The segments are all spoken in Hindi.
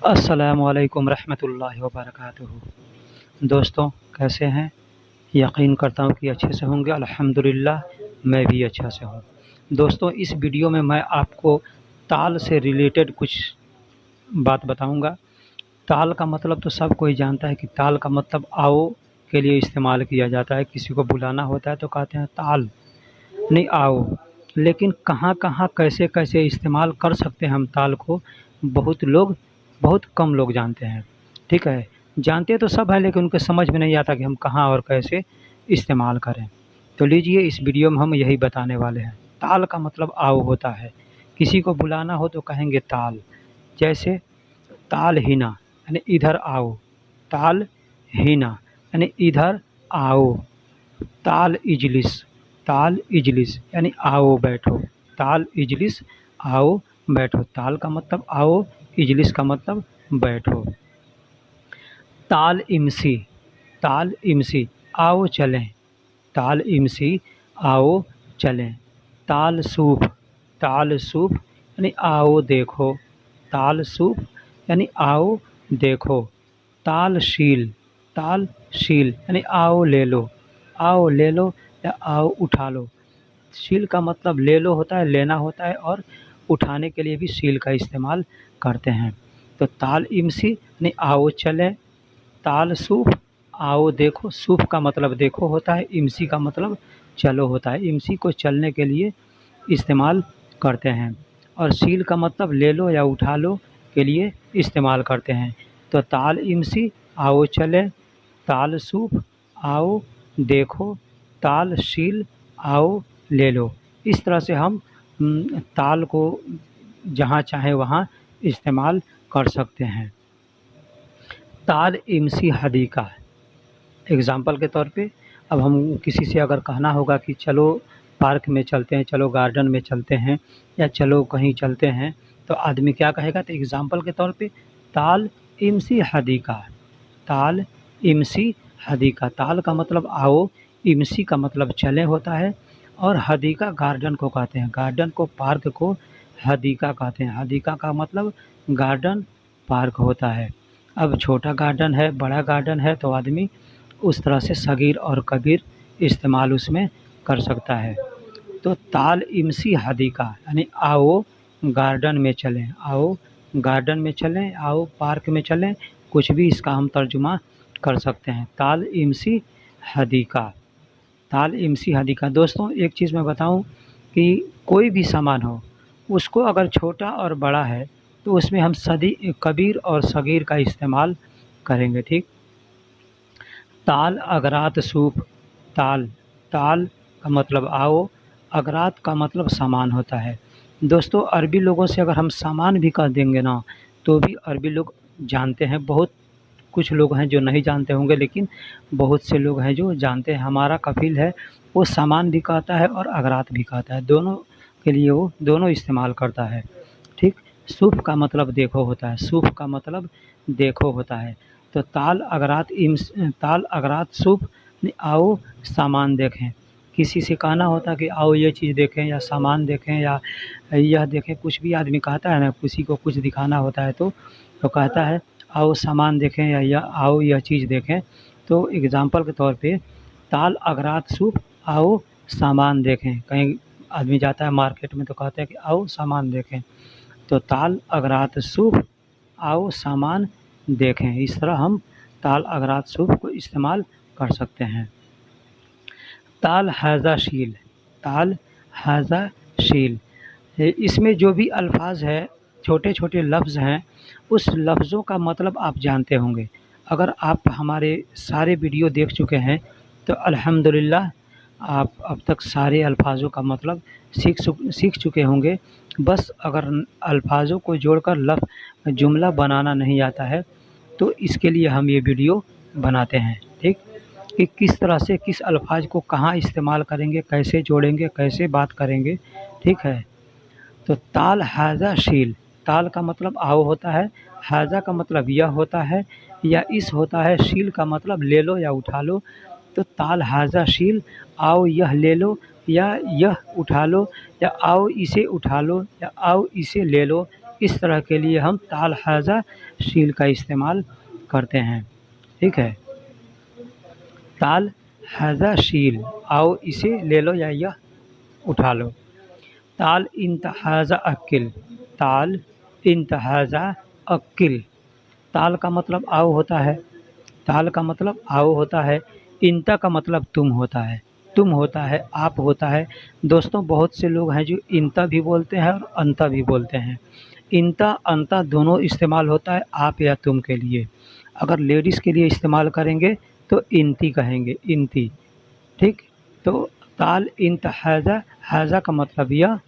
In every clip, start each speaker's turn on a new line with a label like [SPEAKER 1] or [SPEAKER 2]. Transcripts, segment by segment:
[SPEAKER 1] अस्सलामुअलैकुम रहमतुल्लाहि व बरकातुहू। दोस्तों, कैसे हैं? यकीन करता हूँ कि अच्छे से होंगे। अल्हम्दुलिल्लाह, मैं भी अच्छा से हूँ। दोस्तों, इस वीडियो में मैं आपको ताल से रिलेटेड कुछ बात बताऊँगा। ताल का मतलब तो सब कोई जानता है कि ताल का मतलब आओ के लिए इस्तेमाल किया जाता है। किसी को बुलाना होता है तो कहते हैं ताल, नहीं आओ। लेकिन कहाँ-कहाँ, कैसे-कैसे इस्तेमाल कर सकते हैं हम ताल को, बहुत कम लोग जानते हैं। ठीक है? जानते तो सब हैं, लेकिन उनके समझ में नहीं आता कि हम कहाँ और कैसे इस्तेमाल करें। तो लीजिए, इस वीडियो में हम यही बताने वाले हैं। ताल का मतलब आओ होता है। किसी को बुलाना हो तो कहेंगे ताल। जैसे ताल हिना यानी इधर आओ, ताल हिना यानी इधर आओ। ताल इजलिस, ताल इजलिस यानी आओ बैठो। ताल इजलिस, आओ बैठो। ताल का मतलब आओ, इजलिस का मतलब बैठो। ताल इमसी, ताल इमसी आओ चलें। ताल इमसी आओ चलें। ताल सूफ, ताल सूफ यानी आओ देखो। ताल सूफ यानी आओ देखो। ताल शील, ताल शील यानी आओ ले लो। आओ ले लो या आओ उठा लो। शील का मतलब ले लो होता है, लेना होता है, और उठाने के लिए भी शील का इस्तेमाल करते हैं। तो ताल इमसी यानी आओ चलें। ताल सूफ, आओ देखो। सूफ का मतलब देखो होता है, इमसी का मतलब चलो होता है। इमसी को चलने के लिए इस्तेमाल करते हैं, और शील का मतलब ले लो या उठा लो के लिए इस्तेमाल करते हैं। तो ताल इमसी आओ चलें। ताल सूफ आओ देखो। ताल शील आओ ले लो। इस तरह से हम ताल को जहाँ चाहे वहाँ इस्तेमाल कर सकते हैं। ताल इमसी हदीका, एग्ज़ाम्पल के तौर पे, अब हम किसी से अगर कहना होगा कि चलो पार्क में चलते हैं, चलो गार्डन में चलते हैं, या चलो कहीं चलते हैं, तो आदमी क्या कहेगा? तो एग्ज़ाम्पल के तौर पे ताल इमसी हदीका, ताल इमसी हदीका। ताल का मतलब आओ, इमसी का मतलब चले होता है, और हदीका गार्डन को कहते हैं। गार्डन को, पार्क को हदीका कहते हैं। हदीका का मतलब गार्डन, पार्क होता है। अब छोटा गार्डन है, बड़ा गार्डन है, तो आदमी उस तरह से सगीर और कबीर इस्तेमाल उसमें कर सकता है। तो ताल इमसी हदीका यानी आओ गार्डन में चलें, आओ गार्डन में चलें, आओ पार्क में चलें, कुछ भी इसका हम तर्जुमा कर सकते हैं। ताल इमसी हदीका, ताल इमसी हदीका। दोस्तों, एक चीज़ मैं बताऊं कि कोई भी सामान हो, उसको अगर छोटा और बड़ा है तो उसमें हम कबीर और सगीर का इस्तेमाल करेंगे। ठीक। ताल अगरात सूप, ताल, ताल का मतलब आओ, अगरात का मतलब सामान होता है। दोस्तों, अरबी लोगों से अगर हम सामान भी कह देंगे ना, तो भी अरबी लोग जानते हैं। बहुत कुछ लोग हैं जो नहीं जानते होंगे, लेकिन बहुत से लोग हैं जो जानते हैं। हमारा कफ़ील है, वो सामान भी कहता है और अगरात भी कहता है। दोनों के लिए वो दोनों इस्तेमाल करता है। ठीक। सूफ़ का मतलब देखो होता है, सूफ़ का मतलब देखो होता है। तो ताल अगरात सूफ़ यानी आओ सामान देखें। किसी से कहना होता है कि आओ ये चीज़ देखें, या सामान देखें, या यह देखें। कुछ भी आदमी कहता है ना, किसी को कुछ दिखाना होता है तो कहता है आओ सामान देखें, या आओ यह चीज़ देखें। तो एग्ज़ाम्पल के तौर पे ताल अगरात सूफ़, आओ सामान देखें। कहीं आदमी जाता है मार्केट में तो कहते हैं कि आओ सामान देखें। तो ताल अगरात सूफ़, आओ सामान देखें। इस तरह हम ताल अगरात सूफ़ को इस्तेमाल कर सकते हैं। ताल हाज़ा शील, ताल हाज़ा शील, इसमें जो भी अल्फाज है, छोटे छोटे लफ्ज़ हैं, उस लफ्ज़ों का मतलब आप जानते होंगे। अगर आप हमारे सारे वीडियो देख चुके हैं तो अल्हम्दुलिल्लाह आप अब तक सारे अल्फाजों का मतलब सीख चुके होंगे। बस अगर अल्फाजों को जोड़कर जुमला बनाना नहीं आता है, तो इसके लिए हम ये वीडियो बनाते हैं। ठीक। कि किस तरह से किस अल्फाज को कहाँ इस्तेमाल करेंगे, कैसे जोड़ेंगे, कैसे बात करेंगे। ठीक है। तो ताल हाज़ा शील, ताल का मतलब आओ होता है, हाज़ा का मतलब यह होता है या इस होता है, शील का मतलब ले लो या उठा लो। तो ताल हाज़ा शील, आओ यह ले लो या यह उठा लो, या आओ इसे उठा लो, या आओ इसे ले लो। इस तरह के लिए हम ताल हाजा शील का इस्तेमाल करते हैं। ठीक है, ताल हाजा शील, आओ इसे ले लो या यह उठा लो। ताल इंतहाजा अक्किल, ताल इंतहाजा अक्किल। ताल का मतलब आओ होता है, ताल का मतलब आओ होता है, इंता का मतलब तुम होता है, तुम होता है, आप होता है। दोस्तों बहुत से लोग हैं जो इंता भी बोलते हैं और अंता भी बोलते हैं। इंता अंता दोनों इस्तेमाल होता है आप या तुम के लिए। अगर लेडीज़ के लिए इस्तेमाल करेंगे तो इंती कहेंगे, इंती। ठीक, तो ताल इंत हाजा, हाजा का मतलब यह,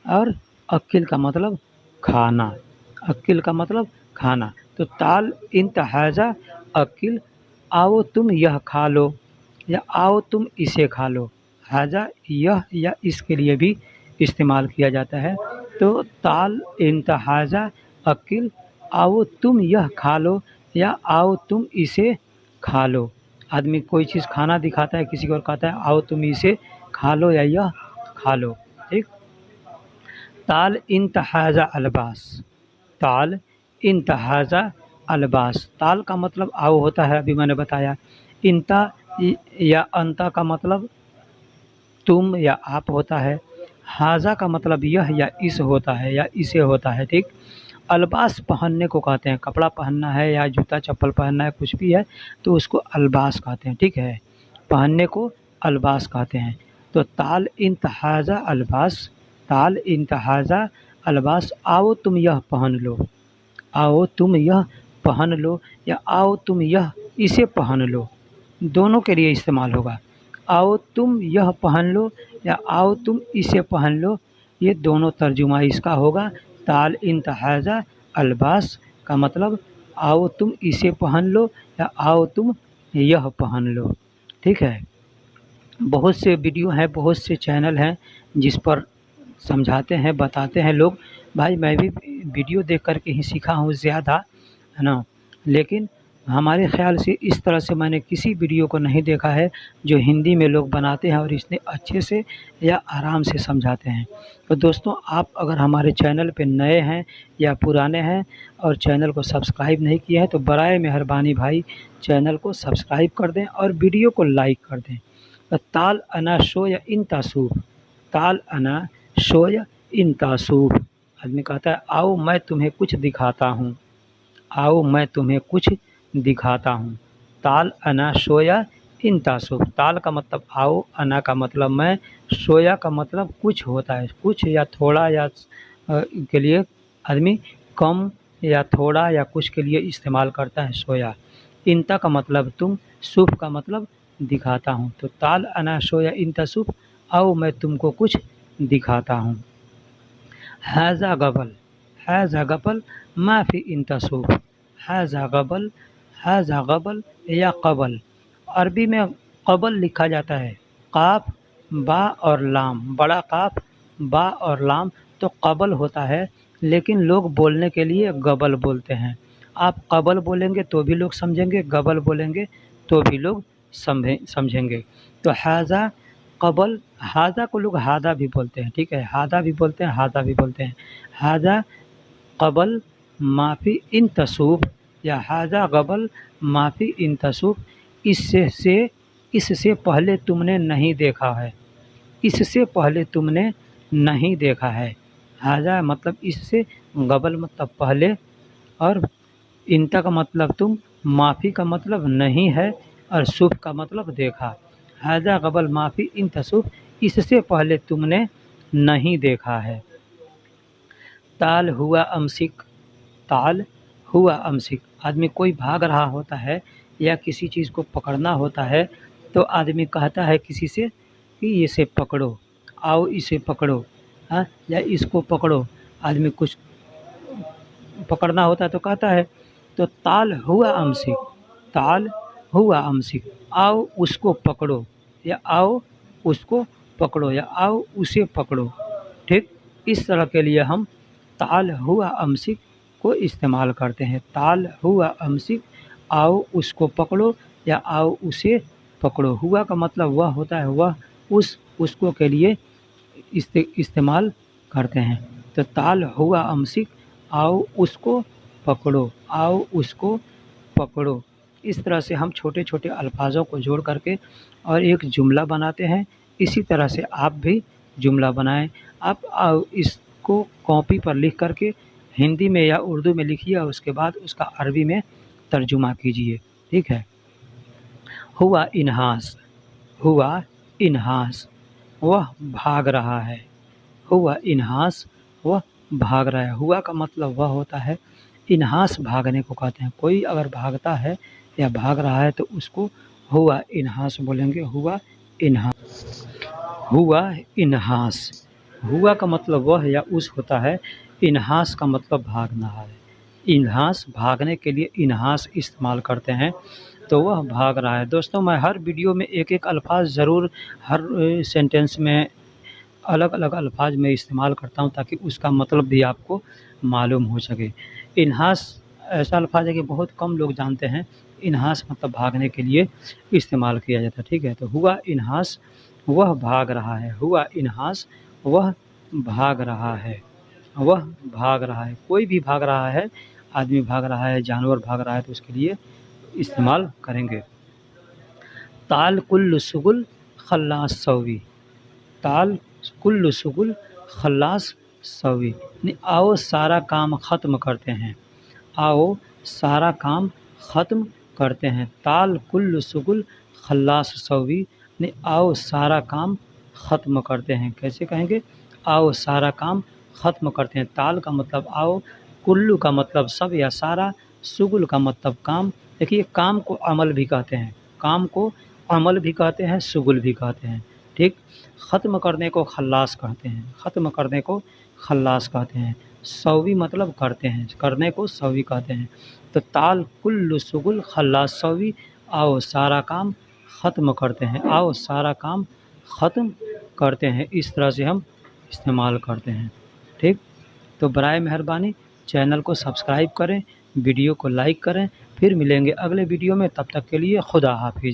[SPEAKER 1] और अक्किल का मतलब खाना, अक्किल का मतलब खाना। तो ताल इंत हाजा अक्किल, आओ तुम यह खा लो या आओ तुम इसे खा लो। हाजा यह या इसके लिए भी इस्तेमाल किया जाता है। तो ताल इंत हाजा अक्किल, आओ तुम यह खा लो या आओ तुम इसे खा लो। आदमी कोई चीज़ खाना दिखाता है किसी को और कहता है आओ तुम इसे खा लो या यह खा लो। ठीक, ताल इंतहाजा अलबास, ताल इंतहाजा अलबास। ताल का मतलब आओ होता है, अभी मैंने बताया। इंता या अंता का मतलब तुम या आप होता है। हाजा का मतलब यह या इस होता है या इसे होता है। ठीक, अल्बास पहनने को कहते हैं, कपड़ा पहनना है या जूता चप्पल पहनना है, कुछ भी है तो उसको अल्बास कहते हैं। ठीक है, पहनने को अल्बास कहते हैं। तो ताल इंतहाजा अल्बास, ताल इंतहाजा अल्बास, आओ तुम यह पहन लो, आओ तुम यह पहन लो या आओ तुम यह इसे पहन लो, दोनों के लिए इस्तेमाल होगा। आओ तुम यह पहन लो या आओ तुम इसे पहन लो, ये दोनों तर्जुमा इसका होगा। ताल इंतहाजा अल्बास का मतलब आओ तुम इसे पहन लो या आओ तुम यह पहन लो। ठीक है, बहुत से वीडियो हैं, बहुत से चैनल हैं जिस पर समझाते हैं, बताते हैं लोग। भाई मैं भी वीडियो देख कर के ही सीखा हूँ ज़्यादा, है ना, लेकिन हमारे ख़्याल से इस तरह से मैंने किसी वीडियो को नहीं देखा है जो हिंदी में लोग बनाते हैं और इतने अच्छे से या आराम से समझाते हैं। तो दोस्तों आप अगर हमारे चैनल पे नए हैं या पुराने हैं और चैनल को सब्सक्राइब नहीं किए हैं तो बराए मेहरबानी भाई चैनल को सब्सक्राइब कर दें और वीडियो को लाइक कर दें। तो ताल अना शो या इन तासूब, ताल अना शो या इन तासूब, आदमी कहता है आओ मैं तुम्हें कुछ दिखाता हूँ, आओ मैं तुम्हें कुछ दिखाता हूँ। ताल अना शोया इन तासुब, ताल का मतलब आओ, अना का मतलब मैं, शोया का मतलब कुछ होता है, कुछ या थोड़ा या के लिए आदमी कम या थोड़ा या कुछ के लिए इस्तेमाल करता है सोया। इंता का मतलब तुम, शुभ का मतलब दिखाता हूँ। तो ताल अना शोया इंता शुभ, आओ मैं तुमको कुछ दिखाता हूँ। हाजा गबल, हाजा गबल माफ़ी इंता शुभ, हाजा गबल, हाजा गबल या कबल। अरबी में कबल लिखा जाता है काफ बा और लाम, बड़ा काफ बा और लाम, तो कबल होता है, लेकिन लोग बोलने के लिए गबल बोलते हैं। आप कबल बोलेंगे तो भी लोग समझेंगे, गबल बोलेंगे तो भी लोग समझेंगे। तो हाजा कबल, हाजा को लोग हादा भी बोलते हैं। ठीक है, हादा भी बोलते हैं, हादा भी बोलते हैं। हाजा कबल माफ़ी इन तसूब या हाजा गबल माफ़ी इन तसूब, इससे पहले तुमने नहीं देखा है, इससे पहले तुमने नहीं देखा है। हाजा मतलब इससे, गबल मतलब पहले, और इंता का मतलब तुम, माफ़ी का मतलब नहीं है, और शुभ का मतलब देखा। हाजा गबल माफ़ी इन तसूब, इससे पहले तुमने नहीं देखा है। ताल हुआ अमसिक, ताल हुआ अमसिक, आदमी कोई भाग रहा होता है या किसी चीज़ को पकड़ना होता है तो आदमी कहता है किसी से कि इसे पकड़ो, आओ इसे पकड़ो, हाँ, या इसको पकड़ो। आदमी कुछ पकड़ना होता है तो कहता है। तो ताल हुआ अमसिक, ताल हुआ अमसिक, आओ उसको पकड़ो या आओ उसको पकड़ो या आओ उसे पकड़ो। ठीक, इस तरह के लिए हम ताल हुआ अमसिक को इस्तेमाल करते हैं। ताल हुआ अमसिक, आओ उसको पकड़ो या आओ उसे पकड़ो। हुआ का मतलब वह होता है, वह उसको के लिए इस्तेमाल करते हैं। तो ताल हुआ अमसिक, आओ उसको पकड़ो, आओ उसको पकड़ो। इस तरह से हम छोटे-छोटे अल्फाज़ों को जोड़ करके और एक जुमला बनाते हैं। इसी तरह से आप भी जुमला बनाएँ। आप इसको कॉपी पर लिख कर के हिंदी में या उर्दू में लिखिए और उसके बाद उसका अरबी में तर्जुमा कीजिए, ठीक है? हुआ इन्हास, हुआ इन्हास, वह भाग रहा है। हुआ इन्हास, वह भाग रहा है। हुआ का मतलब वह होता है, इन्हास भागने को कहते हैं। कोई अगर भागता है या भाग रहा है तो उसको हुआ इन्हास बोलेंगे, हुआ इन्हास। हुआ इन्हास, हुआ का मतलब वह या उस होता है, इन्हास का मतलब भागना है। इन्हास भागने के लिए इन्हास इस्तेमाल करते हैं, तो वह भाग रहा है। दोस्तों मैं हर वीडियो में एक-एक अल्फ़ाज़ ज़रूर हर सेंटेंस में अलग-अलग अल्फ़ाज़ में इस्तेमाल करता हूँ ताकि उसका मतलब भी आपको मालूम हो सके। इन्हास ऐसा अल्फ़ाज़ है कि बहुत कम लोग जानते हैं। इन्हास मतलब भागने के लिए इस्तेमाल किया जाता है, ठीक है? तो हुआ इन्हास, वह भाग रहा है। हुआ इन्हास, वह भाग रहा है। वह भाग रहा है। कोई भी भाग रहा है, आदमी भाग रहा है, जानवर भाग रहा है तो उसके लिए इस्तेमाल करेंगे। ताल कुल्ल शुगुल खल्लास सवी, ताल कुल्ल शुगुल खल्लास सवी, यानी आओ सारा काम ख़त्म करते हैं। आओ सारा काम ख़त्म करते हैं। ताल कुल्ल शुगुल खल्लास सवी, यानी आओ सारा काम ख़त्म करते हैं। कैसे कहेंगे? आओ सारा काम ख़त्म करते हैं। ताल का मतलब आओ, कुल्लू का मतलब सब या सारा, शुगुल का मतलब काम। देखिए काम को अमल भी कहते हैं, काम को अमल भी कहते हैं, शुगुल भी कहते हैं, ठीक? ख़त्म करने को खल्लास कहते हैं, ख़त्म करने को खल्लास कहते हैं। सवी मतलब करते हैं, करने को सवी कहते हैं। तो ताल कुल्लु शुगुल खल्लास सवी, आओ सारा काम ख़त्म करते हैं, आओ सारा काम ख़त्म करते हैं। इस तरह से हम इस्तेमाल करते हैं, ठीक? तो बराए मेहरबानी चैनल को सब्सक्राइब करें, वीडियो को लाइक करें। फिर मिलेंगे अगले वीडियो में, तब तक के लिए खुदा हाफ़िज़।